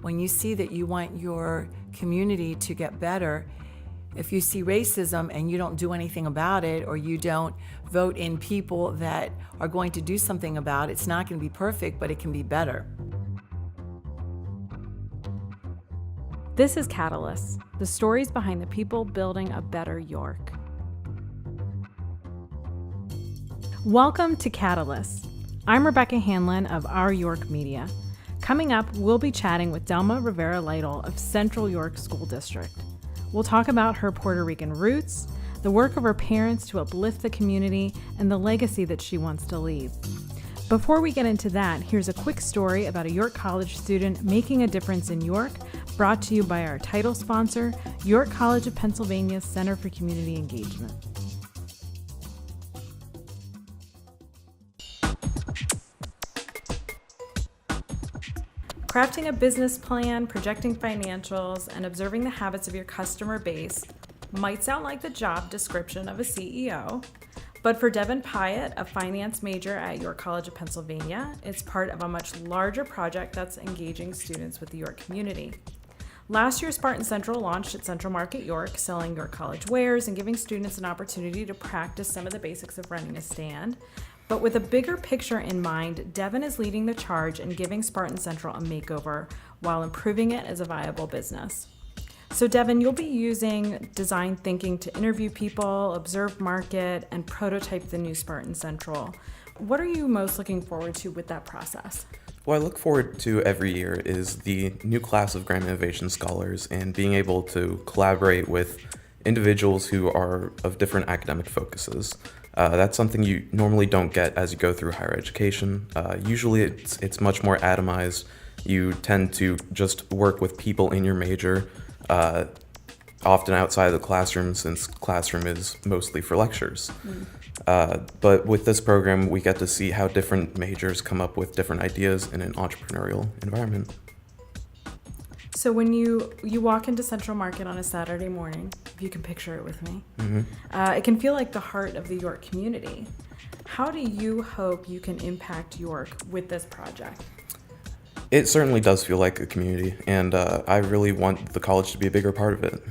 when you see that you want your community to get better, if you see racism and you don't do anything about it, or you don't vote in people that are going to do something about it, it's not going to be perfect, but it can be better. This is Catalyst, the stories behind the people building a better York. Welcome to Catalyst. I'm Rebecca Hanlon of Our York Media. Coming up, we'll be chatting with Delma Rivera-Lytle of Central York School District. We'll talk about her Puerto Rican roots, the work of her parents to uplift the community, and the legacy that she wants to leave. Before we get into that, here's a quick story about a York College student making a difference in York, brought to you by our title sponsor, York College of Pennsylvania's Center for Community Engagement. Crafting a business plan, projecting financials, and observing the habits of your customer base might sound like the job description of a CEO, but for Devin Pyatt, a finance major at York College of Pennsylvania, it's part of a much larger project that's engaging students with the York community. Last year, Spartan Central launched at Central Market York, selling York College wares and giving students an opportunity to practice some of the basics of running a stand. But with a bigger picture in mind, Devin is leading the charge and giving Spartan Central a makeover while improving it as a viable business. So Devin, you'll be using design thinking to interview people, observe market, and prototype the new Spartan Central. What are you most looking forward to with that process? What I look forward to every year is the new class of Grant Innovation Scholars and being able to collaborate with individuals who are of different academic focuses. That's something you normally don't get as you go through higher education. Usually it's much more atomized. You tend to just work with people in your major, often outside of the classroom, since classroom is mostly for lectures. But with this program, we get to see how different majors come up with different ideas in an entrepreneurial environment. So when you walk into Central Market on a Saturday morning, if you can picture it with me, it can feel like the heart of the York community. How do you hope you can impact York with this project? It certainly does feel like a community, and I really want the college to be a bigger part of it.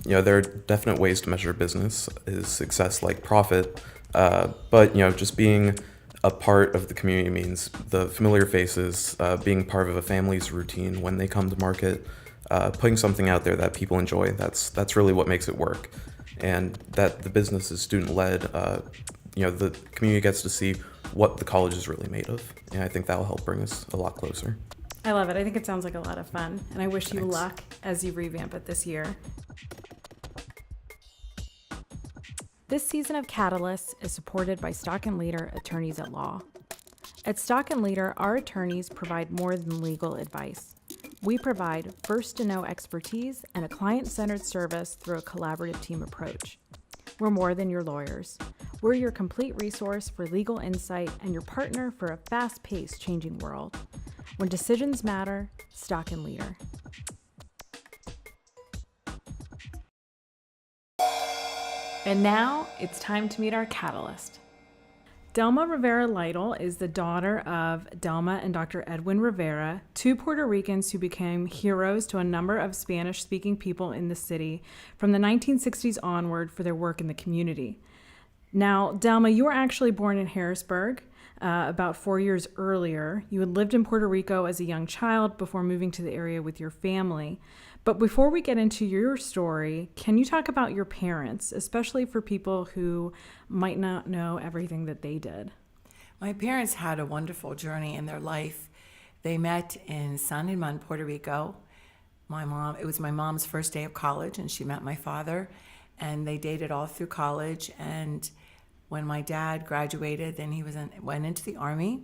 There are definite ways to measure business. Is success like profit? But just being a part of the community means the familiar faces, being part of a family's routine when they come to market, putting something out there that people enjoy. That's really what makes it work, and that the business is student-led. The community gets to see what the college is really made of, and I think that will help bring us a lot closer. I love it. I think it sounds like a lot of fun, and I wish you luck as you revamp it this year. This season of Catalyst is supported by Stock & Leader Attorneys at Law. At Stock & Leader, our attorneys provide more than legal advice. We provide first-to-know expertise and a client-centered service through a collaborative team approach. We're more than your lawyers. We're your complete resource for legal insight and your partner for a fast-paced, changing world. When decisions matter, Stock & Leader. And now it's time to meet our catalyst. Delma Rivera-Lytle is the daughter of Delma and Dr. Edwin Rivera, two Puerto Ricans who became heroes to a number of Spanish-speaking people in the city from the 1960s onward for their work in the community. Now, Delma, you were actually born in Harrisburg about 4 years earlier. You had lived in Puerto Rico as a young child before moving to the area with your family. But before we get into your story, can you talk about your parents, especially for people who might not know everything that they did? My parents had a wonderful journey in their life. They met in San Juan, Puerto Rico. It was my mom's first day of college, and she met my father, and they dated all through college. And when my dad graduated, then he went into the Army.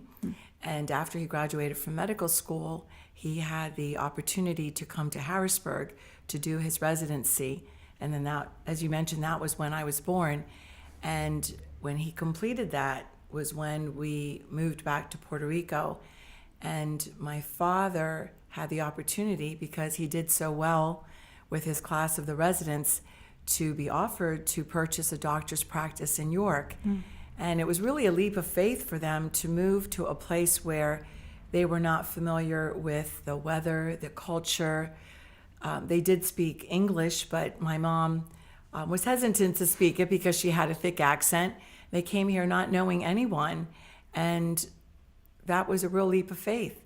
And after he graduated from medical school, he had the opportunity to come to Harrisburg to do his residency. And then that, as you mentioned, that was when I was born. And when he completed that was when we moved back to Puerto Rico. And my father had the opportunity, because he did so well with his class of the residents, to be offered to purchase a doctor's practice in York. And it was really a leap of faith for them to move to a place where They were not familiar with the weather, the culture. They did speak English, but my mom was hesitant to speak it because she had a thick accent. They came here not knowing anyone, and that was a real leap of faith.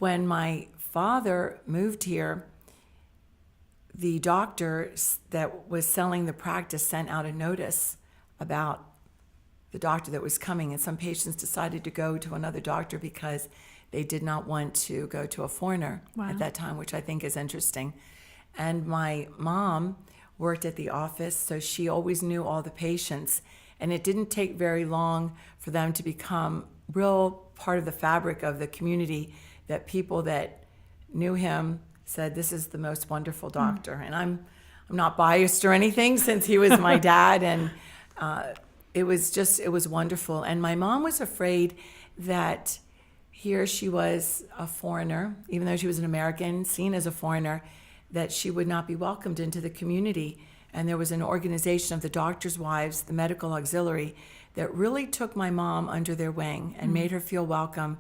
When my father moved here, the doctor that was selling the practice sent out a notice about the doctor that was coming, and some patients decided to go to another doctor because they did not want to go to a foreigner at that time, which I think is interesting. And my mom worked at the office, so she always knew all the patients, and it didn't take very long for them to become real part of the fabric of the community, that people that knew him said, this is the most wonderful doctor. And I'm not biased or anything, since he was my dad, and it was wonderful. And my mom was afraid that here she was a foreigner, even though she was an American, seen as a foreigner, that she would not be welcomed into the community. And there was an organization of the doctors' wives, the medical auxiliary, that really took my mom under their wing and made her feel welcome.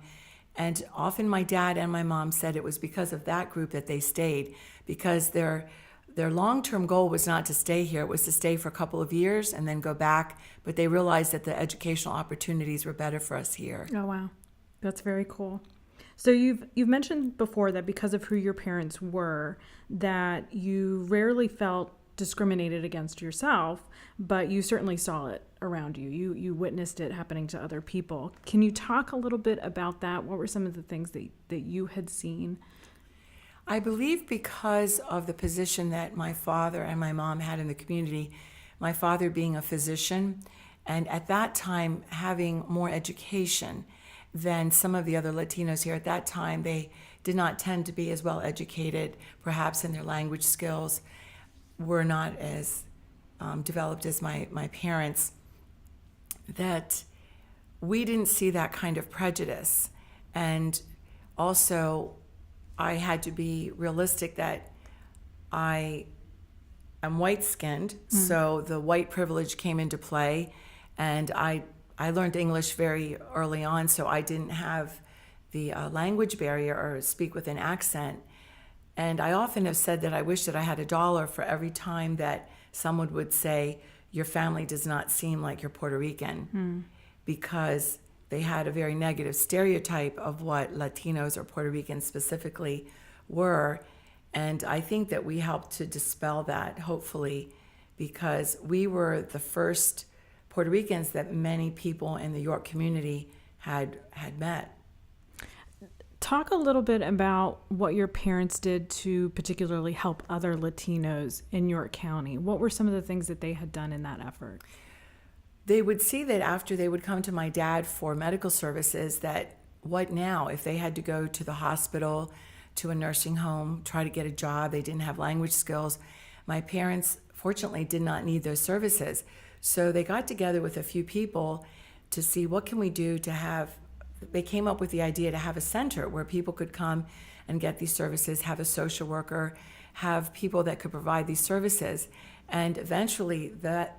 And often my dad and my mom said it was because of that group that they stayed, because their long-term goal was not to stay here. It was to stay for a couple of years and then go back. But they realized that the educational opportunities were better for us here. Oh, wow. That's very cool. So you've mentioned before that because of who your parents were, that you rarely felt discriminated against yourself, but you certainly saw it around you. You witnessed it happening to other people. Can you talk a little bit about that? What were some of the things that you had seen? I believe because of the position that my father and my mom had in the community, my father being a physician, and at that time having more education than some of the other Latinos here. At that time, they did not tend to be as well educated, perhaps in their language skills, were not as developed as my parents, that we didn't see that kind of prejudice. And also, I had to be realistic that I am white-skinned, so the white privilege came into play, and I learned English very early on, so I didn't have the language barrier or speak with an accent. And I often have said that I wish that I had $1 for every time that someone would say, your family does not seem like you're Puerto Rican, because they had a very negative stereotype of what Latinos or Puerto Ricans specifically were. And I think that we helped to dispel that, hopefully, because we were the first Puerto Ricans that many people in the York community had met. Talk a little bit about what your parents did to particularly help other Latinos in York County. What were some of the things that they had done in that effort? They would see that after they would come to my dad for medical services, that what now? If they had to go to the hospital, to a nursing home, try to get a job, they didn't have language skills. My parents, fortunately, did not need those services. So they got together with a few people to see what can we do to have, they came up with the idea to have a center where people could come and get these services, have a social worker, have people that could provide these services. And eventually that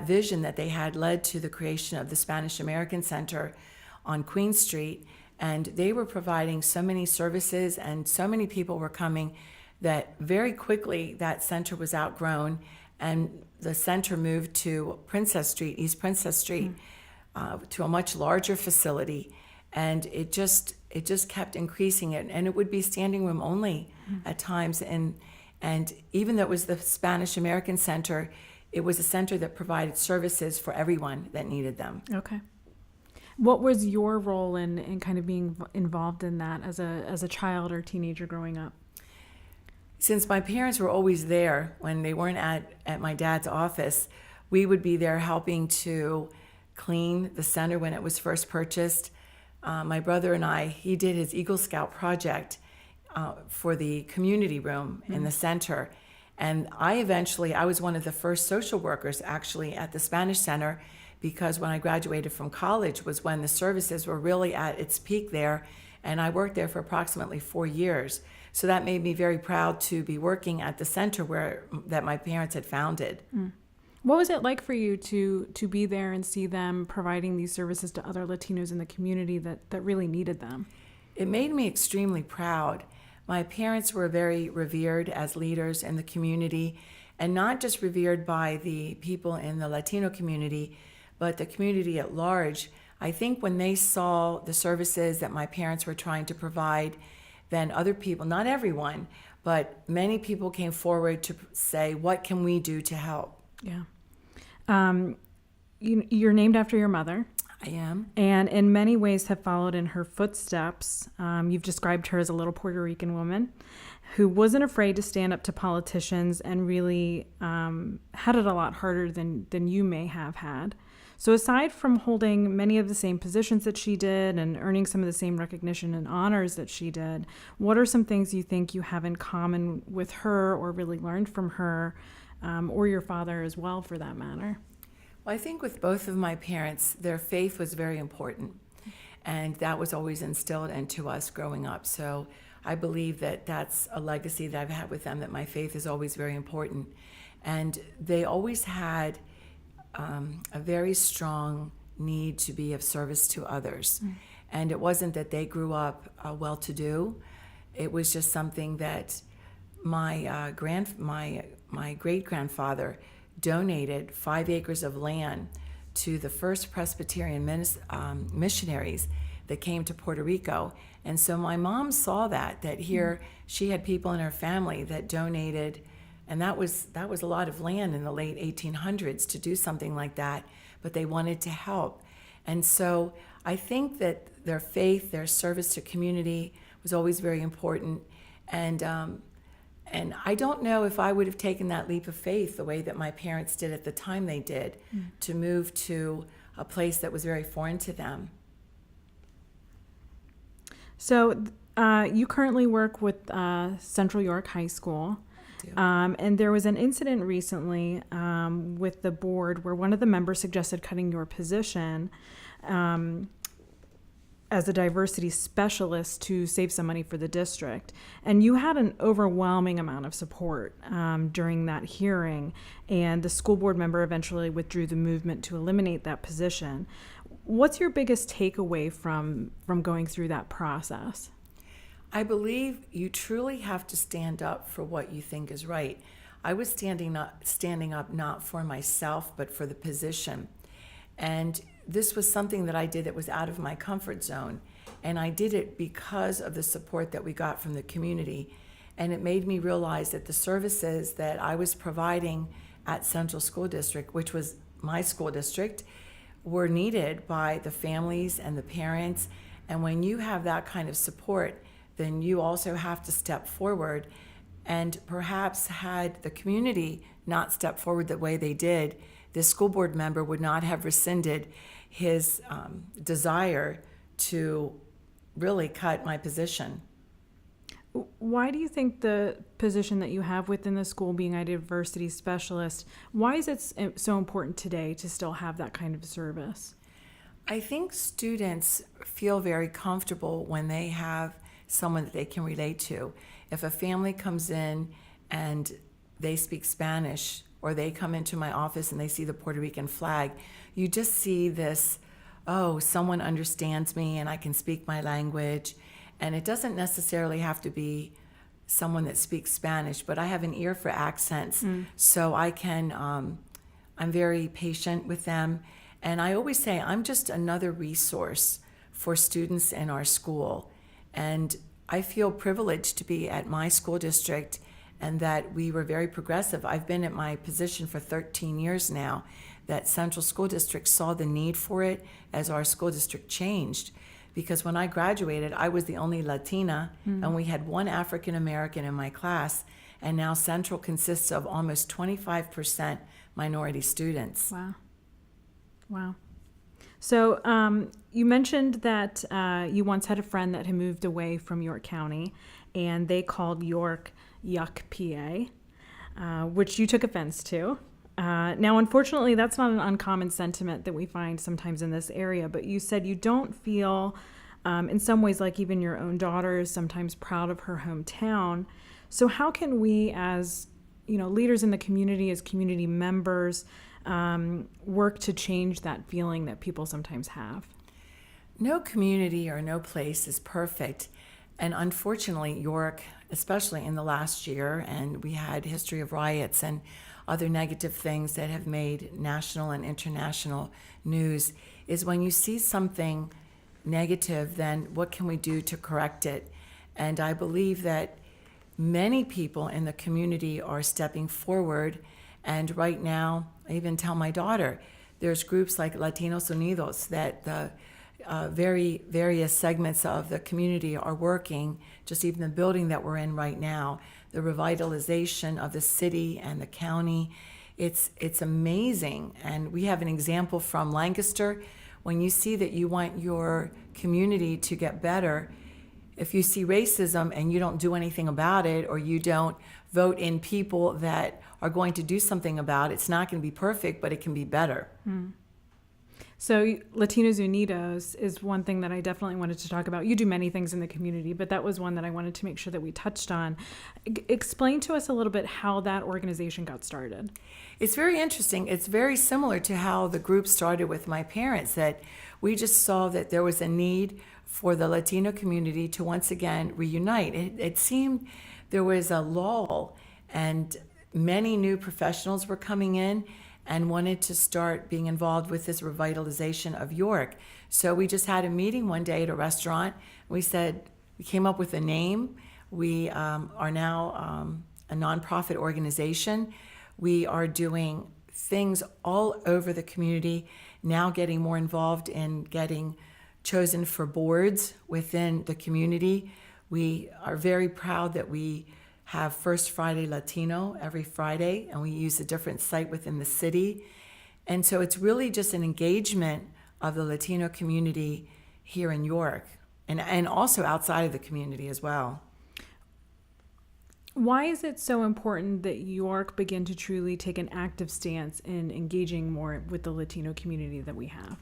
vision that they had led to the creation of the Spanish American Center on Queen Street. And they were providing so many services and so many people were coming that very quickly that center was outgrown, and the center moved to Princess Street, East Princess Street, to a much larger facility. And it just kept increasing it. And it would be standing room only at times. And even though it was the Spanish American Center, it was a center that provided services for everyone that needed them. Okay. What was your role in kind of being involved in that as a child or teenager growing up? Since my parents were always there when they weren't at my dad's office, we would be there helping to clean the center when it was first purchased. My brother and I, he did his Eagle Scout project for the community room in the center. And I was one of the first social workers actually at the Spanish Center, because when I graduated from college was when the services were really at its peak there. And I worked there for approximately 4 years. So that made me very proud to be working at the center that my parents had founded. What was it like for you to be there and see them providing these services to other Latinos in the community that really needed them? It made me extremely proud. My parents were very revered as leaders in the community, and not just revered by the people in the Latino community, but the community at large. I think when they saw the services that my parents were trying to provide, then other people, not everyone, but many people came forward to say, what can we do to help? Yeah. You're named after your mother. I am. And in many ways have followed in her footsteps. You've described her as a little Puerto Rican woman who wasn't afraid to stand up to politicians and really had it a lot harder than you may have had. So aside from holding many of the same positions that she did and earning some of the same recognition and honors that she did, what are some things you think you have in common with her or really learned from her, or your father as well, for that matter? Well, I think with both of my parents, their faith was very important, and that was always instilled into us growing up. So I believe that that's a legacy that I've had with them, that my faith is always very important. And they always had a very strong need to be of service to others. And it wasn't that they grew up well-to-do. It was just something that my great-grandfather donated 5 acres of land to the first Presbyterian missionaries that came to Puerto Rico. And so my mom saw that here she had people in her family that donated, and that was a lot of land in the late 1800s to do something like that, but they wanted to help. And so I think that their faith, their service to community was always very important. And I don't know if I would have taken that leap of faith the way that my parents did at the time they did, to move to a place that was very foreign to them. So you currently work with Central York High School. And there was an incident recently with the board where one of the members suggested cutting your position as a diversity specialist to save some money for the district. And you had an overwhelming amount of support during that hearing, and the school board member eventually withdrew the movement to eliminate that position. What's your biggest takeaway from going through that process? I believe you truly have to stand up for what you think is right. I was standing up not for myself, but for the position. And this was something that I did that was out of my comfort zone. And I did it because of the support that we got from the community. And it made me realize that the services that I was providing at Central School District, which was my school district, were needed by the families and the parents. And when you have that kind of support, then you also have to step forward. And perhaps had the community not stepped forward the way they did, this school board member would not have rescinded his desire to really cut my position. Why do you think the position that you have within the school, being a diversity specialist, why is it so important today to still have that kind of service? I think students feel very comfortable when they have someone that they can relate to. If a family comes in and they speak Spanish, or they come into my office and they see the Puerto Rican flag, you just see this, oh, someone understands me and I can speak my language. And it doesn't necessarily have to be someone that speaks Spanish, but I have an ear for accents, so I can, I'm very patient with them. And I always say I'm just another resource for students in our school. And I feel privileged to be at my school district and that we were very progressive. I've been at my position for 13 years now, that Central School District saw the need for it as our school district changed. Because when I graduated, I was the only Latina, and we had one African American in my class, and now Central consists of almost 25% minority students. Wow. So you mentioned that you once had a friend that had moved away from York County, and they called York Yuck, PA, which you took offense to. Now, unfortunately, that's not an uncommon sentiment that we find sometimes in this area, but you said you don't feel, in some ways, like even your own daughter is sometimes proud of her hometown. So how can we, as leaders in the community, as community members, work to change that feeling that people sometimes have? No community or no place is perfect. And unfortunately, York, especially in the last year, and we had history of riots and other negative things that have made national and international news, is when you see something negative, then what can we do to correct it? And I believe that many people in the community are stepping forward. And right now, I even tell my daughter, there's groups like Latinos Unidos that the various segments of the community are working, just even the building that we're in right now, the revitalization of the city and the county. It's amazing. And we have an example from Lancaster. When you see that you want your community to get better, if you see racism and you don't do anything about it, or you don't vote in people that are going to do something about it, it's not going to be perfect, but it can be better. So Latinos Unidos is one thing that I definitely wanted to talk about. You do many things in the community, but that was one that I wanted to make sure that we touched on. Explain to us a little bit how that organization got started. It's very interesting. It's very similar to how the group started with my parents, that we just saw that there was a need for the Latino community to once again reunite. It seemed there was a lull, and many new professionals were coming in and wanted to start being involved with this revitalization of York. So we just had a meeting one day at a restaurant. We came up with a name. We are now a nonprofit organization. We are doing things all over the community, now getting more involved in getting chosen for boards within the community. We are very proud that we have First Friday Latino every Friday, and we use a different site within the city. And so it's really just an engagement of the Latino community here in York, and also outside of the community as well. Why is it so important that York begin to truly take an active stance in engaging more with the Latino community that we have?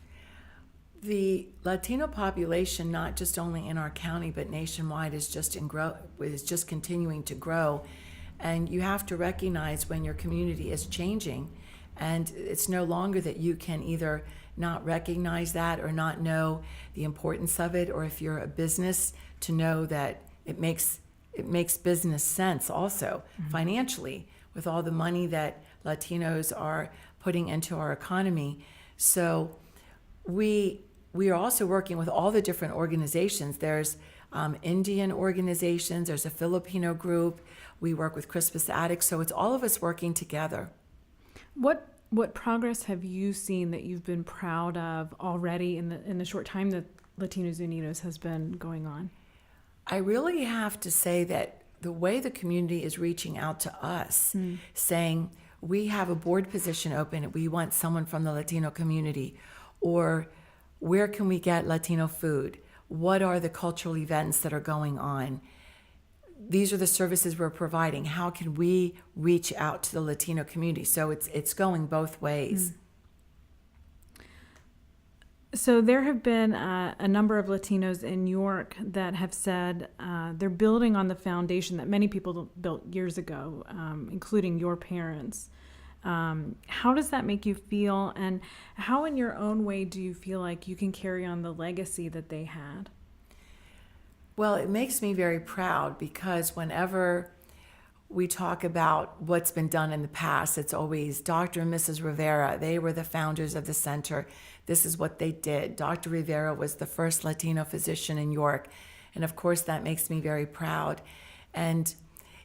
The Latino population, not just only in our county but nationwide, is just continuing to grow, and you have to recognize when your community is changing, and it's no longer that you can either not recognize that or not know the importance of it, or if you're a business, to know that it makes business sense also financially with all the money that Latinos are putting into our economy. So we are also working with all the different organizations. There's Indian organizations, there's a Filipino group, we work with Crispus Attucks, so it's all of us working together. What progress have you seen that you've been proud of already in the short time that Latinos Unidos has been going on? I really have to say that the way the community is reaching out to us, saying, we have a board position open, we want someone from the Latino community, or where can we get Latino food? What are the cultural events that are going on? These are the services we're providing. How can we reach out to the Latino community? So it's going both ways. So there have been a number of Latinos in York that have said they're building on the foundation that many people built years ago, including your parents. How does that make you feel, and how in your own way do you feel like you can carry on the legacy that they had? Well, it makes me very proud, because whenever we talk about what's been done in the past, it's always Dr. and Mrs. Rivera. They were the founders of the center. This is what they did. Dr. Rivera was the first Latino physician in York. And of course, that makes me very proud. And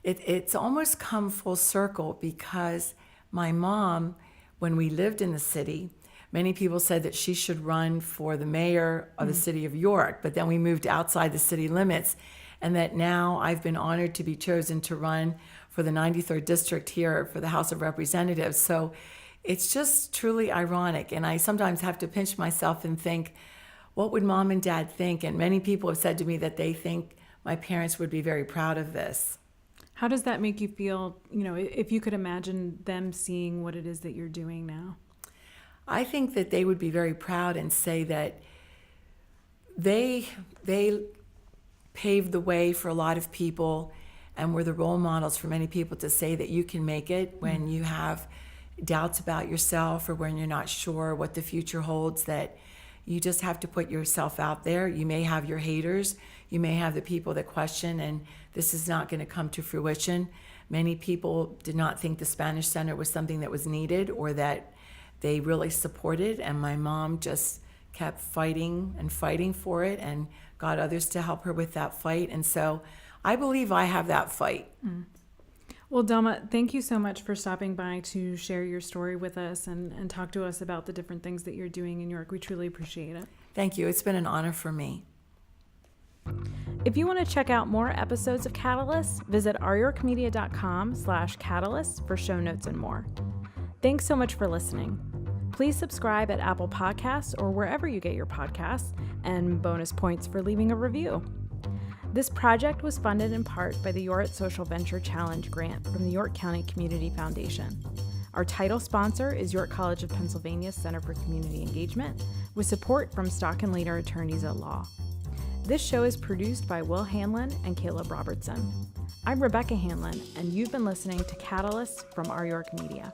it's almost come full circle, because my mom, when we lived in the city, many people said that she should run for the mayor of the city of York, but then we moved outside the city limits, and that now I've been honored to be chosen to run for the 93rd district here for the House of Representatives. So it's just truly ironic, and I sometimes have to pinch myself and think, what would mom and dad think? And many people have said to me that they think my parents would be very proud of this. How does that make you feel, if you could imagine them seeing what it is that you're doing now? I think that they would be very proud and say that they paved the way for a lot of people and were the role models for many people to say that you can make it when you have doubts about yourself or when you're not sure what the future holds, that you just have to put yourself out there. You may have your haters, you may have the people that question, and this is not going to come to fruition. Many people did not think the Spanish Center was something that was needed or that they really supported, and my mom just kept fighting and fighting for it and got others to help her with that fight. And so I believe I have that fight. Well, Delma, thank you so much for stopping by to share your story with us and talk to us about the different things that you're doing in York. We truly appreciate it. Thank you. It's been an honor for me. If you want to check out more episodes of Catalyst, visit ouryorkmedia.com/catalyst for show notes and more. Thanks so much for listening. Please subscribe at Apple Podcasts or wherever you get your podcasts, and bonus points for leaving a review. This project was funded in part by the York Social Venture Challenge grant from the York County Community Foundation. Our title sponsor is York College of Pennsylvania's Center for Community Engagement, with support from Stock and Leader Attorneys at Law. This show is produced by Will Hanlon and Caleb Robertson. I'm Rebecca Hanlon, and you've been listening to Catalyst from Our York Media.